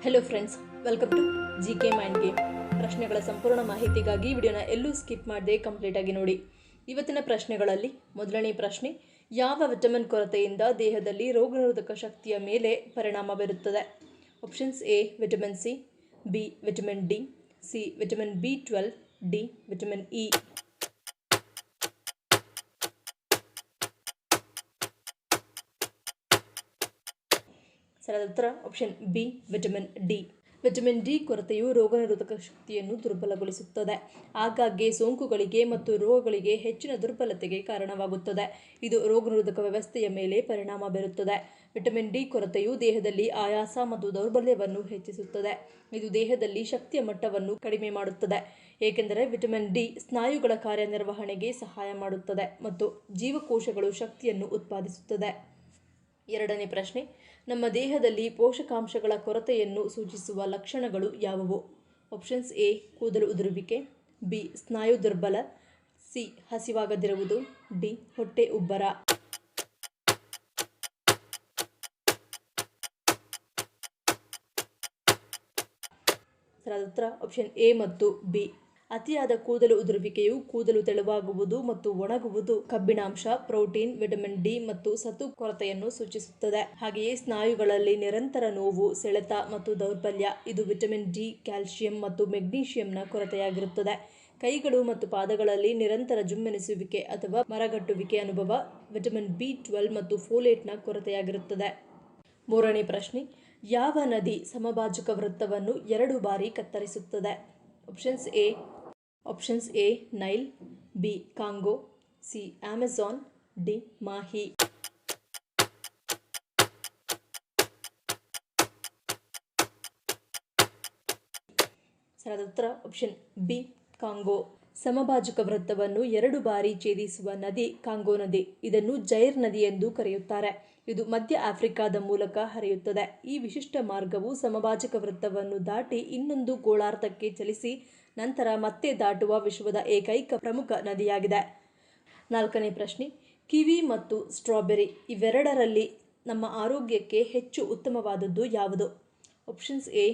Hello friends, welcome to GK mind game. ಪ್ರಶ್ನೆಗಳ ಸಂಪೂರ್ಣ ಮಾಹಿತಿಗಾಗಿ ವಿಡಿಯೋನ ಎಲ್ಲೂ ಸ್ಕಿಪ್ ಮಾಡದೆ ಕಂಪ್ಲೀಟಾಗಿ ನೋಡಿ. ಇವತ್ತಿನ ಪ್ರಶ್ನೆಗಳಲ್ಲಿ ಮೊದಲನೇ ಪ್ರಶ್ನೆ, ಯಾವ ವಿಟಮಿನ್ ಕೊರತೆಯಿಂದ ದೇಹದಲ್ಲಿ ರೋಗನಿರೋಧಕ ಶಕ್ತಿಯ ಮೇಲೆ ಪರಿಣಾಮ ಬೀರುತ್ತದೆ? Options A vitamin C, B vitamin D, C vitamin B12, D vitamin E. ಸರಿಯಾದ ಉತ್ತರ option B vitamin D. Vitamin D ಕೊರತೆಯು ರೋಗನಿರೋಧಕ ಶಕ್ತಿಯನ್ನು ದುರ್ಬಲಗೊಳಿಸುತ್ತದೆ. ಆಗಾಗ್ಗೆ ಸೋಂಕುಗಳಿಗೆ ಮತ್ತು ರೋಗಗಳಿಗೆ ಹೆಚ್ಚಿನ ದುರ್ಬಲತೆಗೆ ಕಾರಣವಾಗುತ್ತದೆ. ಇದು ರೋಗನಿರೋಧಕ ವ್ಯವಸ್ಥೆಯ ಮೇಲೆ ಪರಿಣಾಮ ಬೀರುತ್ತದೆ. ವಿಟಮಿನ್ ಡಿ ಕೊರತೆಯು ದೇಹದಲ್ಲಿ ಆಯಾಸ ಮತ್ತು ದೌರ್ಬಲ್ಯವನ್ನು ಹೆಚ್ಚಿಸುತ್ತದೆ. ಇದು ದೇಹದಲ್ಲಿ ಶಕ್ತಿಯ ಮಟ್ಟವನ್ನು ಕಡಿಮೆ ಮಾಡುತ್ತದೆ, ಏಕೆಂದರೆ ವಿಟಮಿನ್ ಡಿ ಸ್ನಾಯುಗಳ ಕಾರ್ಯನಿರ್ವಹಣೆಗೆ ಸಹಾಯ ಮಾಡುತ್ತದೆ ಮತ್ತು ಜೀವಕೋಶಗಳು ಶಕ್ತಿಯನ್ನು ಉತ್ಪಾದಿಸುತ್ತದೆ. ಎರಡನೇ ಪ್ರಶ್ನೆ, ನಮ್ಮ ದೇಹದಲ್ಲಿ ಪೋಷಕಾಂಶಗಳ ಕೊರತೆಯನ್ನು ಸೂಚಿಸುವ ಲಕ್ಷಣಗಳು ಯಾವುವು? ಆಪ್ಷನ್ಸ್ ಎ ಕೂದಲು ಉದುರುವಿಕೆ, ಬಿ ಸ್ನಾಯು ದುರ್ಬಲ, ಸಿ ಹಸಿವಾಗದಿರುವುದು, ಡಿ ಹೊಟ್ಟೆ ಉಬ್ಬರ. ಸರಿಯಾದ ಉತ್ತರ ಆಪ್ಷನ್ ಎ ಮತ್ತು ಬಿ. ಅತಿಯಾದ ಕೂದಲು ಉದುರುವಿಕೆಯು ಕೂದಲು ತೆಳುವಾಗುವುದು ಮತ್ತು ಒಣಗುವುದು, ಕಬ್ಬಿಣಾಂಶ, ಪ್ರೋಟೀನ್, ವಿಟಮಿನ್ ಡಿ ಮತ್ತು ಸತು ಕೊರತೆಯನ್ನು ಸೂಚಿಸುತ್ತದೆ. ಹಾಗೆಯೇ ಸ್ನಾಯುಗಳಲ್ಲಿ ನಿರಂತರ ನೋವು, ಸೆಳೆತ ಮತ್ತು ದೌರ್ಬಲ್ಯ, ಇದು ವಿಟಮಿನ್ ಡಿ, ಕ್ಯಾಲ್ಸಿಯಂ ಮತ್ತು ಮೆಗ್ನೀಷಿಯಂನ ಕೊರತೆಯಾಗಿರುತ್ತದೆ. ಕೈಗಳು ಮತ್ತು ಪಾದಗಳಲ್ಲಿ ನಿರಂತರ ಜುಮ್ಮೆನಿಸುವಿಕೆ ಅಥವಾ ಮರಗಟ್ಟುವಿಕೆ ಅನುಭವ, ವಿಟಮಿನ್ B12 ಮತ್ತು ಫೋಲೇಟ್ನ ಕೊರತೆಯಾಗಿರುತ್ತದೆ. ಮೂರನೇ ಪ್ರಶ್ನೆ, ಯಾವ ನದಿ ಸಮಭಾಜಕ ವೃತ್ತವನ್ನು 2 ಬಾರಿ ಕತ್ತರಿಸುತ್ತದೆ? Options A Nile, B Congo, C Amazon, D Mahi. ಸರಿಯಾದ ಉತ್ತರ ಆಪ್ಷನ್ ಬಿ ಕಾಂಗೋ. ಸಮಭಾಜಕ ವೃತ್ತವನ್ನು 2 ಬಾರಿ ಛೇದಿಸುವ ನದಿ ಕಾಂಗೋ ನದಿ. ಇದನ್ನು ಜೈರ್ ನದಿ ಎಂದು ಕರೆಯುತ್ತಾರೆ. ಇದು ಮಧ್ಯ ಆಫ್ರಿಕಾದ ಮೂಲಕ ಹರಿಯುತ್ತದೆ. ಈ ವಿಶಿಷ್ಟ ಮಾರ್ಗವು ಸಮಭಾಜಕ ವೃತ್ತವನ್ನು ದಾಟಿ ಇನ್ನೊಂದು ಗೋಳಾರ್ಧಕ್ಕೆ ಚಲಿಸಿ ನಂತರ ಮತ್ತೆ ದಾಟುವ ವಿಶ್ವದ ಏಕೈಕ ಪ್ರಮುಖ ನದಿಯಾಗಿದೆ. ನಾಲ್ಕನೇ ಪ್ರಶ್ನೆ, ಕಿವಿ ಮತ್ತು ಸ್ಟ್ರಾಬೆರಿ ಇವೆರಡರಲ್ಲಿ ನಮ್ಮ ಆರೋಗ್ಯಕ್ಕೆ ಹೆಚ್ಚು ಉತ್ತಮವಾದದ್ದು ಯಾವುದು? Options A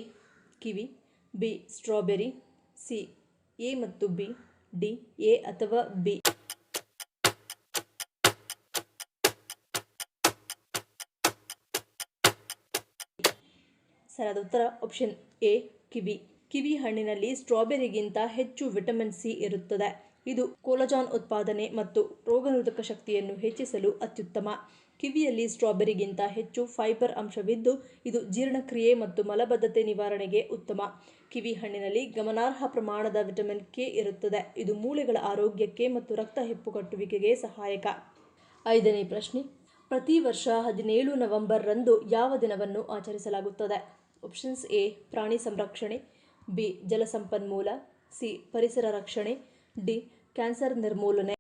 kiwi, B strawberry, C A ಮತ್ತು ಬಿ, ಡಿ ಎ ಅಥವಾ ಬಿ. ಸರಿಯಾದ ಉತ್ತರ ಆಪ್ಷನ್ ಎ ಕಿವಿ. ಕಿವಿ ಹಣ್ಣಿನಲ್ಲಿ ಸ್ಟ್ರಾಬೆರಿಗಿಂತ ಹೆಚ್ಚು ವಿಟಮಿನ್ ಸಿ ಇರುತ್ತದೆ. ಇದು ಕೊಲಾಜನ್ ಉತ್ಪಾದನೆ ಮತ್ತು ರೋಗನಿರೋಧಕ ಶಕ್ತಿಯನ್ನು ಹೆಚ್ಚಿಸಲು ಅತ್ಯುತ್ತಮ. ಕಿವಿಯಲ್ಲಿ ಸ್ಟ್ರಾಬೆರಿಗಿಂತ ಹೆಚ್ಚು ಫೈಬರ್ ಅಂಶವಿದ್ದು ಇದು ಜೀರ್ಣಕ್ರಿಯೆ ಮತ್ತು ಮಲಬದ್ಧತೆ ನಿವಾರಣೆಗೆ ಉತ್ತಮ. ಕಿವಿ ಹಣ್ಣಿನಲ್ಲಿ ಗಮನಾರ್ಹ ಪ್ರಮಾಣದ ವಿಟಮಿನ್ ಕೆ ಇರುತ್ತದೆ. ಇದು ಮೂಳೆಗಳ ಆರೋಗ್ಯಕ್ಕೆ ಮತ್ತು ರಕ್ತ ಹೆಪ್ಪುಗಟ್ಟುವಿಕೆಗೆ ಸಹಾಯಕ. ಐದನೇ ಪ್ರಶ್ನೆ, ಪ್ರತಿ ವರ್ಷ 17 ನವೆಂಬರ್ ರಂದು ಯಾವ ದಿನವನ್ನು ಆಚರಿಸಲಾಗುತ್ತದೆ? ಆಪ್ಷನ್ಸ್ ಎ ಪ್ರಾಣಿ ಸಂರಕ್ಷಣೆ, ಬಿ ಜಲಸಂಪನ್ಮೂಲ, ಸಿ ಪರಿಸರ ರಕ್ಷಣೆ, ಡಿ ಕ್ಯಾನ್ಸರ್ ನಿರ್ಮೂಲನೆ.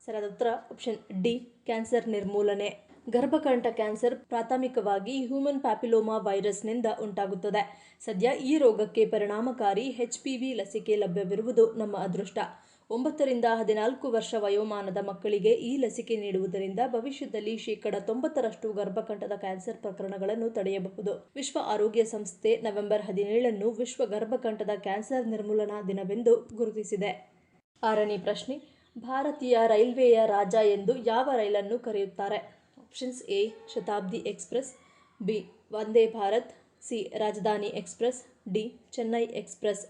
ಸರಿಯಾದ ಉತ್ತರ ಆಪ್ಷನ್ ಡಿ ಕ್ಯಾನ್ಸರ್ ನಿರ್ಮೂಲನೆ. ಗರ್ಭಕಂಠ ಕ್ಯಾನ್ಸರ್ ಪ್ರಾಥಮಿಕವಾಗಿ ಹ್ಯೂಮನ್ ಪ್ಯಾಪಿಲೋಮಾ ವೈರಸ್ನಿಂದ ಉಂಟಾಗುತ್ತದೆ. ಸದ್ಯ ಈ ರೋಗಕ್ಕೆ ಪರಿಣಾಮಕಾರಿ HPV ಲಸಿಕೆ ಲಭ್ಯವಿರುವುದು ನಮ್ಮ ಅದೃಷ್ಟ. 9 ರಿಂದ 14 ವರ್ಷ ವಯೋಮಾನದ ಮಕ್ಕಳಿಗೆ ಈ ಲಸಿಕೆ ನೀಡುವುದರಿಂದ ಭವಿಷ್ಯದಲ್ಲಿ 90% ಗರ್ಭಕಂಠದ ಕ್ಯಾನ್ಸರ್ ಪ್ರಕರಣಗಳನ್ನು ತಡೆಯಬಹುದು. ವಿಶ್ವ ಆರೋಗ್ಯ ಸಂಸ್ಥೆ ನವೆಂಬರ್ 17 ವಿಶ್ವ ಗರ್ಭಕಂಠದ ಕ್ಯಾನ್ಸರ್ ನಿರ್ಮೂಲನಾ ದಿನವೆಂದು ಗುರುತಿಸಿದೆ. ಆರನೇ ಪ್ರಶ್ನೆ, ಭಾರತೀಯ ರೈಲ್ವೆಯ ರಾಜ ಎಂದು ಯಾವ ರೈಲನ್ನು ಕರೆಯುತ್ತಾರೆ? Options A Shatabdi express, B Vande Bharat, C ರಾಜಧಾನಿ ಎಕ್ಸ್ಪ್ರೆಸ್, ಡಿ ಚೆನ್ನೈ ಎಕ್ಸ್ಪ್ರೆಸ್.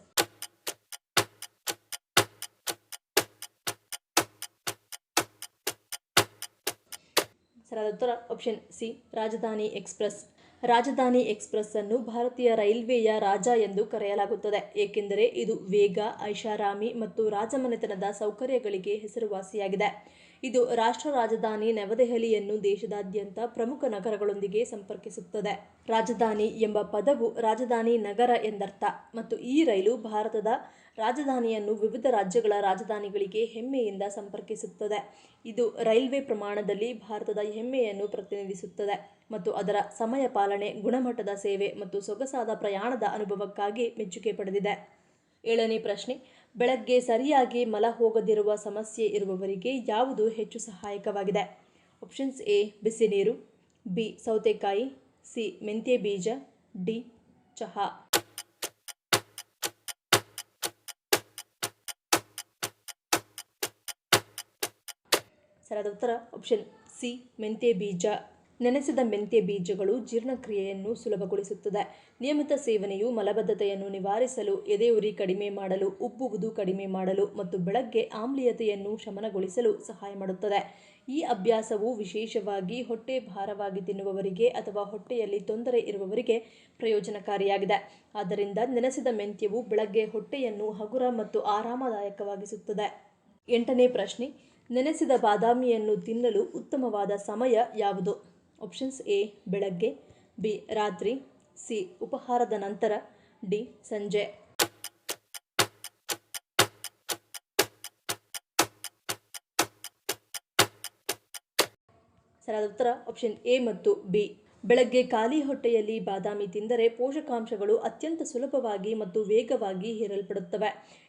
ಸರಿಯಾದ ಉತ್ತರ ಆಪ್ಷನ್ ಸಿ ರಾಜಧಾನಿ ಎಕ್ಸ್ಪ್ರೆಸ್. ರಾಜಧಾನಿ ಎಕ್ಸ್ಪ್ರೆಸ್ ಅನ್ನು ಭಾರತೀಯ ರೈಲ್ವೆಯ ರಾಜ ಎಂದು ಕರೆಯಲಾಗುತ್ತದೆ, ಏಕೆಂದರೆ ಇದು ವೇಗ, ಐಷಾರಾಮಿ ಮತ್ತು ರಾಜಮನೆತನದ ಸೌಕರ್ಯಗಳಿಗೆ ಹೆಸರುವಾಸಿಯಾಗಿದೆ. ಇದು ರಾಷ್ಟ್ರ ರಾಜಧಾನಿ ನವದೆಹಲಿಯನ್ನು ದೇಶದಾದ್ಯಂತ ಪ್ರಮುಖ ನಗರಗಳೊಂದಿಗೆ ಸಂಪರ್ಕಿಸುತ್ತದೆ. ರಾಜಧಾನಿ ಎಂಬ ಪದವು ರಾಜಧಾನಿ ನಗರ ಎಂದರ್ಥ ಮತ್ತು ಈ ರೈಲು ಭಾರತದ ರಾಜಧಾನಿಯನ್ನು ವಿವಿಧ ರಾಜ್ಯಗಳ ರಾಜಧಾನಿಗಳಿಗೆ ಹೆಮ್ಮೆಯಿಂದ ಸಂಪರ್ಕಿಸುತ್ತದೆ. ಇದು ರೈಲ್ವೆ ಪ್ರಮಾಣದಲ್ಲಿ ಭಾರತದ ಹೆಮ್ಮೆಯನ್ನು ಪ್ರತಿನಿಧಿಸುತ್ತದೆ ಮತ್ತು ಅದರ ಸಮಯ ಪಾಲನೆ, ಗುಣಮಟ್ಟದ ಸೇವೆ ಮತ್ತು ಸೊಗಸಾದ ಪ್ರಯಾಣದ ಅನುಭವಕ್ಕಾಗಿ ಮೆಚ್ಚುಗೆ ಪಡೆದಿದೆ. ಏಳನೇ ಪ್ರಶ್ನೆ, ಬೆಳಗ್ಗೆ ಸರಿಯಾಗಿ ಮಲ ಹೋಗದಿರುವ ಸಮಸ್ಯೆ ಇರುವವರಿಗೆ ಯಾವುದು ಹೆಚ್ಚು ಸಹಾಯಕವಾಗಿದೆ? ಆಪ್ಷನ್ಸ್ ಎ ಬಿಸಿ ನೀರು, ಬಿ ಸೌತೆಕಾಯಿ, ಸಿ ಮೆಂತ್ಯ ಬೀಜ, ಡಿ ಚಹಾ. ಸರಿಯಾದ ಉತ್ತರ ಆಪ್ಷನ್ ಸಿ ಮೆಂತ್ಯ ಬೀಜ. ನೆನೆಸಿದ ಮೆಂತ್ಯ ಬೀಜಗಳು ಜೀರ್ಣಕ್ರಿಯೆಯನ್ನು ಸುಲಭಗೊಳಿಸುತ್ತದೆ. ನಿಯಮಿತ ಸೇವನೆಯು ಮಲಬದ್ಧತೆಯನ್ನು ನಿವಾರಿಸಲು, ಎದೆಯುರಿ ಕಡಿಮೆ ಮಾಡಲು, ಉಬ್ಬುವುದು ಕಡಿಮೆ ಮಾಡಲು ಮತ್ತು ಬೆಳಗ್ಗೆ ಆಮ್ಲೀಯತೆಯನ್ನು ಶಮನಗೊಳಿಸಲು ಸಹಾಯ ಮಾಡುತ್ತದೆ. ಈ ಅಭ್ಯಾಸವು ವಿಶೇಷವಾಗಿ ಹೊಟ್ಟೆ ಭಾರವಾಗಿ ತಿನ್ನುವವರಿಗೆ ಅಥವಾ ಹೊಟ್ಟೆಯಲ್ಲಿ ತೊಂದರೆ ಇರುವವರಿಗೆ ಪ್ರಯೋಜನಕಾರಿಯಾಗಿದೆ. ಆದ್ದರಿಂದ ನೆನೆಸಿದ ಮೆಂತ್ಯವು ಬೆಳಗ್ಗೆ ಹೊಟ್ಟೆಯನ್ನು ಹಗುರ ಮತ್ತು ಆರಾಮದಾಯಕವಾಗಿಸುತ್ತದೆ. 8ನೇ ಪ್ರಶ್ನೆ, ನೆನೆಸಿದ ಬಾದಾಮಿಯನ್ನು ತಿನ್ನಲು ಉತ್ತಮವಾದ ಸಮಯ ಯಾವುದು? ಆಪ್ಷನ್ಸ್ ಎ ಬೆಳಗ್ಗೆ, ಬಿ ರಾತ್ರಿ, ಸಿ ಉಪಹಾರದ ನಂತರ, ಡಿ ಸಂಜೆ. ಸರಿಯಾದ ಉತ್ತರ ಆಪ್ಷನ್ ಎ ಮತ್ತು ಬಿ. ಬೆಳಗ್ಗೆ ಖಾಲಿ ಹೊಟ್ಟೆಯಲ್ಲಿ ಬಾದಾಮಿ ತಿಂದರೆ ಪೋಷಕಾಂಶಗಳು ಅತ್ಯಂತ ಸುಲಭವಾಗಿ ಮತ್ತು ವೇಗವಾಗಿ ಹೀರಲ್ಪಡುತ್ತವೆ.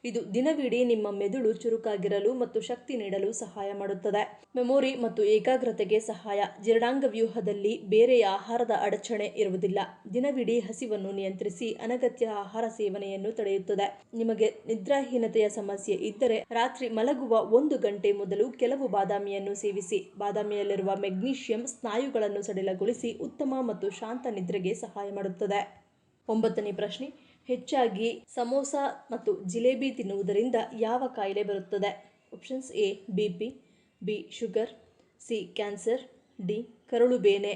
ಇದು ದಿನವಿಡೀ ನಿಮ್ಮ ಮೆದುಳು ಚುರುಕಾಗಿರಲು ಮತ್ತು ಶಕ್ತಿ ನೀಡಲು ಸಹಾಯ ಮಾಡುತ್ತದೆ. ಮೆಮೊರಿ ಮತ್ತು ಏಕಾಗ್ರತೆಗೆ ಸಹಾಯ. ಜೀರ್ಣಾಂಗ ವ್ಯೂಹದಲ್ಲಿ ಬೇರೆ ಆಹಾರದ ಅಡಚಣೆ ಇರುವುದಿಲ್ಲ. ದಿನವಿಡೀ ಹಸಿವನ್ನು ನಿಯಂತ್ರಿಸಿ ಅನಗತ್ಯ ಆಹಾರ ಸೇವನೆಯನ್ನು ತಡೆಯುತ್ತದೆ. ನಿಮಗೆ ನಿದ್ರಾಹೀನತೆಯ ಸಮಸ್ಯೆ ಇದ್ದರೆ ರಾತ್ರಿ ಮಲಗುವ 1 ಗಂಟೆ ಮೊದಲು ಕೆಲವು ಬಾದಾಮಿಯನ್ನು ಸೇವಿಸಿ. ಬಾದಾಮಿಯಲ್ಲಿರುವ ಮೆಗ್ನೀಷಿಯಂ ಸ್ನಾಯುಗಳನ್ನು ಸಡಿಲಗೊಳಿಸಿ ಉತ್ತಮ ಮತ್ತು ಶಾಂತ ನಿದ್ರೆಗೆ ಸಹಾಯ ಮಾಡುತ್ತದೆ. 9ನೇ ಪ್ರಶ್ನೆ, ಹೆಚ್ಚಾಗಿ ಸಮೋಸ ಮತ್ತು ಜಿಲೇಬಿ ತಿನ್ನುವುದರಿಂದ ಯಾವ ಕಾಯಿಲೆ ಬರುತ್ತದೆ? Options A BP, B sugar, C cancer, D ಕರುಳು ಬೇನೆ.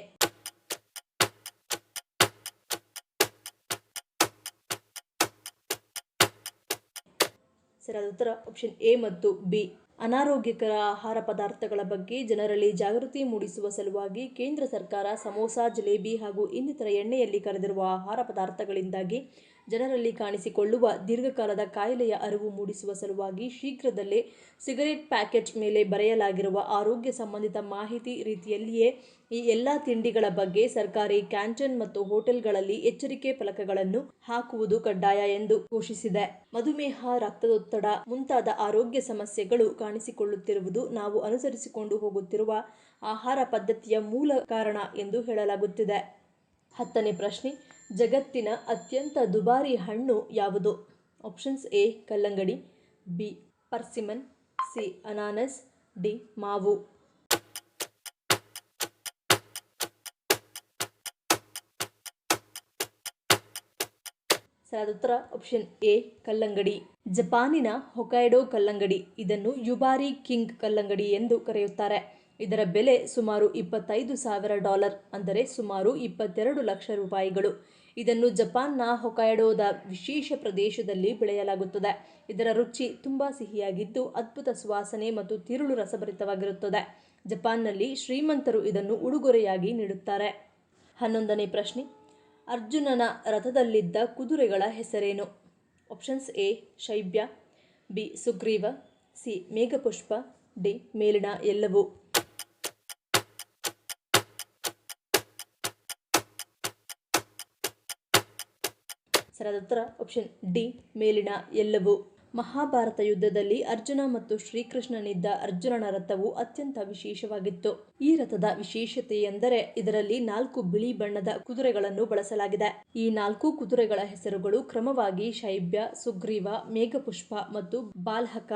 ಸರಿಯಾದ ಉತ್ತರ ಆಪ್ಷನ್ ಎ ಮತ್ತು ಬಿ. ಅನಾರೋಗ್ಯಕರ ಆಹಾರ ಪದಾರ್ಥಗಳ ಬಗ್ಗೆ ಜನರಲ್ಲಿ ಜಾಗೃತಿ ಮೂಡಿಸುವ ಸಲುವಾಗಿ ಕೇಂದ್ರ ಸರ್ಕಾರ ಸಮೋಸ, ಜಿಲೇಬಿ ಹಾಗೂ ಇನ್ನಿತರ ಎಣ್ಣೆಯಲ್ಲಿ ಕರೆದಿರುವ ಆಹಾರ ಪದಾರ್ಥಗಳಿಂದಾಗಿ ಜನರಲ್ಲಿ ಕಾಣಿಸಿಕೊಳ್ಳುವ ದೀರ್ಘಕಾಲದ ಕಾಯಿಲೆಯ ಅರಿವು ಮೂಡಿಸುವ ಸಲುವಾಗಿ ಶೀಘ್ರದಲ್ಲೇ ಸಿಗರೇಟ್ ಪ್ಯಾಕೆಟ್ ಮೇಲೆ ಬರೆಯಲಾಗಿರುವ ಆರೋಗ್ಯ ಸಂಬಂಧಿತ ಮಾಹಿತಿ ರೀತಿಯಲ್ಲಿಯೇ ಈ ಎಲ್ಲ ತಿಂಡಿಗಳ ಬಗ್ಗೆ ಸರ್ಕಾರಿ ಕ್ಯಾಂಟೀನ್ ಮತ್ತು ಹೋಟೆಲ್ಗಳಲ್ಲಿ ಎಚ್ಚರಿಕೆ ಫಲಕಗಳನ್ನು ಹಾಕುವುದು ಕಡ್ಡಾಯ ಎಂದು ಘೋಷಿಸಿದೆ. ಮಧುಮೇಹ, ರಕ್ತದೊತ್ತಡ ಮುಂತಾದ ಆರೋಗ್ಯ ಸಮಸ್ಯೆಗಳು ಕಾಣಿಸಿಕೊಳ್ಳುತ್ತಿರುವುದು ನಾವು ಅನುಸರಿಸಿಕೊಂಡು ಹೋಗುತ್ತಿರುವ ಆಹಾರ ಪದ್ಧತಿಯ ಮೂಲ ಕಾರಣ ಎಂದು ಹೇಳಲಾಗುತ್ತಿದೆ. 10ನೇ ಪ್ರಶ್ನೆ, ಜಗತ್ತಿನ ಅತ್ಯಂತ ದುಬಾರಿ ಹಣ್ಣು ಯಾವುದು? ಆಪ್ಷನ್ಸ್ ಎ ಕಲ್ಲಂಗಡಿ, ಬಿ ಪರ್ಸಿಮನ್, ಸಿ ಅನಾನಸ್, ಡಿ ಮಾವು. ಸರಿಯಾದ ಉತ್ತರ ಆಪ್ಷನ್ ಎ ಕಲ್ಲಂಗಡಿ. ಜಪಾನಿನ ಹೊಕೈಡೋ ಕಲ್ಲಂಗಡಿ, ಇದನ್ನು ಯುಬಾರಿ ಕಿಂಗ್ ಕಲ್ಲಂಗಡಿ ಎಂದು ಕರೆಯುತ್ತಾರೆ. ಇದರ ಬೆಲೆ ಸುಮಾರು $25,000 ಅಂದರೆ ಸುಮಾರು 22 ಲಕ್ಷ ರೂಪಾಯಿಗಳು. ಇದನ್ನು ಜಪಾನ್ನ ಹೊಕೈಡೋದ ವಿಶೇಷ ಪ್ರದೇಶದಲ್ಲಿ ಬೆಳೆಯಲಾಗುತ್ತದೆ. ಇದರ ರುಚಿ ತುಂಬಾ ಸಿಹಿಯಾಗಿದ್ದು ಅದ್ಭುತ ಸುವಾಸನೆ ಮತ್ತು ತಿರುಳು ರಸಭರಿತವಾಗಿರುತ್ತದೆ. ಜಪಾನ್ನಲ್ಲಿ ಶ್ರೀಮಂತರು ಇದನ್ನು ಉಡುಗೊರೆಯಾಗಿ ನೀಡುತ್ತಾರೆ. 11ನೇ ಪ್ರಶ್ನೆ, ಅರ್ಜುನನ ರಥದಲ್ಲಿದ್ದ ಕುದುರೆಗಳ ಹೆಸರೇನು? Options A Shaibya, B Sugriva, C Meghapushpa, D ಮೇಲಿನ ಎಲ್ಲವೂ. ಸರಿಯಾದ ಉತ್ತರ ಆಪ್ಷನ್ ಡಿ ಮೇಲಿನ ಎಲ್ಲವೂ. ಮಹಾಭಾರತ ಯುದ್ಧದಲ್ಲಿ ಅರ್ಜುನ ಮತ್ತು ಶ್ರೀಕೃಷ್ಣನಿದ್ದ ಅರ್ಜುನನ ರಥವು ಅತ್ಯಂತ ವಿಶೇಷವಾಗಿತ್ತು. ಈ ರಥದ ವಿಶೇಷತೆಯೆಂದರೆ ಇದರಲ್ಲಿ 4 ಬಿಳಿ ಬಣ್ಣದ ಕುದುರೆಗಳನ್ನು ಬಳಸಲಾಗಿದೆ. ಈ 4 ಕುದುರೆಗಳ ಹೆಸರುಗಳು ಕ್ರಮವಾಗಿ ಶೈಬ್ಯ, ಸುಗ್ರೀವ, ಮೇಘಪುಷ್ಪ ಮತ್ತು ಬಾಲ್ಹಕ.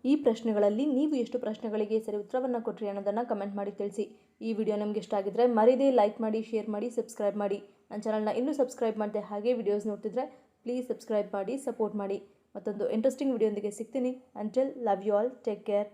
ಈ ಪ್ರಶ್ನೆಗಳಲ್ಲಿ ನೀವು ಎಷ್ಟು ಪ್ರಶ್ನೆಗಳಿಗೆ ಸರಿ ಉತ್ತರವನ್ನು ಕೊಟ್ಟರಿ ಅನ್ನೋದನ್ನು ಕಮೆಂಟ್ ಮಾಡಿ ತಿಳಿಸಿ. ಈ ವಿಡಿಯೋ ನಿಮಗೆ ಇಷ್ಟ ಆಗಿದ್ರೆ ಮರಿದೇ ಲೈಕ್ ಮಾಡಿ, ಶೇರ್ ಮಾಡಿ, ಸಬ್ಸ್ಕ್ರೈಬ್ ಮಾಡಿ. ನನ್ನ ಚಾನಲ್ನ ಇನ್ನೂ ಸಬ್ಸ್ಕ್ರೈಬ್ ಮಾಡದೆ ಹಾಗೆ ವಿಡಿಯೋಸ್ ನೋಡ್ತಿದ್ರೆ ಪ್ಲೀಸ್ ಸಬ್ಸ್ಕ್ರೈಬ್ ಮಾಡಿ, ಸಪೋರ್ಟ್ ಮಾಡಿ. ಮತ್ತೊಂದು ಇಂಟ್ರೆಸ್ಟಿಂಗ್ ವಿಡಿಯೋದೊಂದಿಗೆ ಸಿಗ್ತೀನಿ. Until love you all, take care.